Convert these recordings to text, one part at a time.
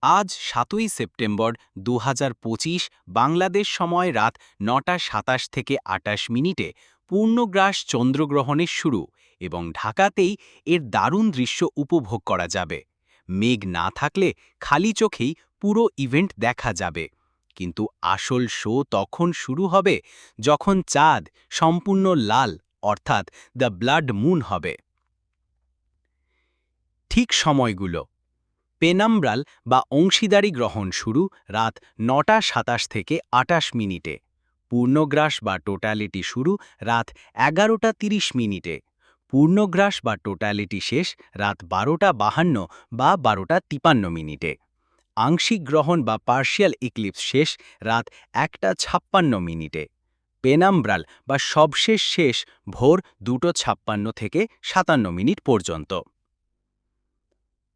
আজ ৭ই সেপ্টেম্বর ২০২৫ বাংলাদেশ সময় রাত ৯টা ২৭ থেকে ২৮ মিনিটে পূর্ণগ্রাস চন্দ্রগ্রহণের শুরু এবং ঢাকাতেই এর দারুণ দৃশ্য উপভোগ করা যাবে। মেঘ না থাকলে খালি চোখেই পুরো ইভেন্ট দেখা যাবে। কিন্তু আসল শো তখন শুরু হবে যখন চাঁদ সম্পূর্ণ লাল অর্থাৎ দ্য ব্লাড মুন হবে। ঠিক সময়গুলো: পেনাম্ব্রাল বা অংশীদারি গ্রহণ শুরু রাত ৯টা ২৭ থেকে ২৮ মিনিটে। পূর্ণগ্রাস বা টোটালিটি শুরু রাত ১১টা ৩০ মিনিটে। পূর্ণগ্রাস বা টোটালিটি শেষ রাত ১২টা ৫২ বা ১২টা ৫৩ মিনিটে। আংশিক গ্রহণ বা পার্শিয়াল ইক্লিপস শেষ রাত ১টা ৫৬ মিনিটে। পেনাম্ব্রাল বা সবশেষ শেষ ভোর ২টো ৫৬ থেকে ৫৭ মিনিট পর্যন্ত।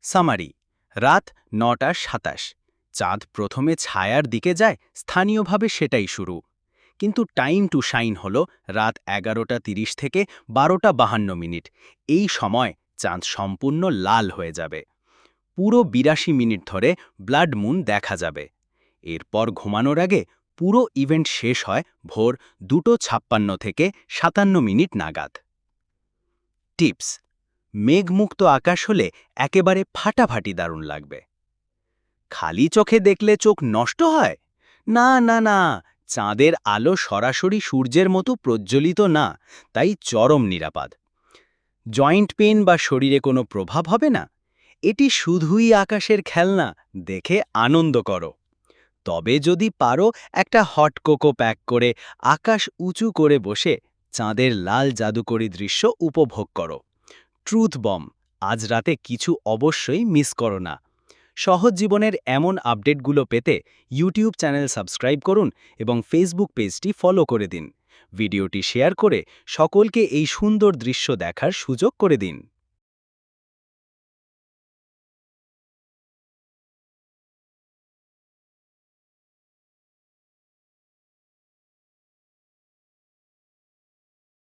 সামারি: রাত ৯টা ২৭। চাঁদ প্রথমে ছায়ার দিকে যায়, স্থানীয়ভাবে সেটাই শুরু। কিন্তু টাইম টু শাইন হল রাত ১১টা ৩০ থেকে ১২টা ৫২ মিনিট। এই সময় চাঁদ সম্পূর্ণ লাল হয়ে যাবে। পুরো ৮২ মিনিট ধরে ব্লাড মুন দেখা যাবে। এরপর ঘুমানোর আগে পুরো ইভেন্ট শেষ হয় ভোর ২টো ৫৬ থেকে ৫৭ মিনিট নাগাদ। টিপস: মেঘমুক্ত আকাশ হলে একেবারে ফাটাফাটি দারুণ লাগবে। খালি চোখে দেখলে চোখ নষ্ট হয়? না না না, চাঁদের আলো সরাসরি সূর্যের মতো প্রজ্বলিত না, তাই চরম নিরাপদ। জয়েন্ট পেইন বা শরীরে কোনো প্রভাব হবে না। এটি শুধুই আকাশের খেলনা, দেখে আনন্দ করো। তবে যদি পারো, একটা হট কোকো প্যাক করে আকাশ উঁচু করে বসে চাঁদের লাল জাদুকরী দৃশ্য উপভোগ করো। ট্রুথ বম: আজ রাতে কিছু অবশ্যই মিস করো না। সহজ জীবনের এমন আপডেটগুলো পেতে ইউটিউব চ্যানেল সাবস্ক্রাইব করুন এবং ফেসবুক পেজটি ফলো করে দিন। ভিডিওটি শেয়ার করে সকলকে এই সুন্দর দৃশ্য দেখার সুযোগ করে দিন।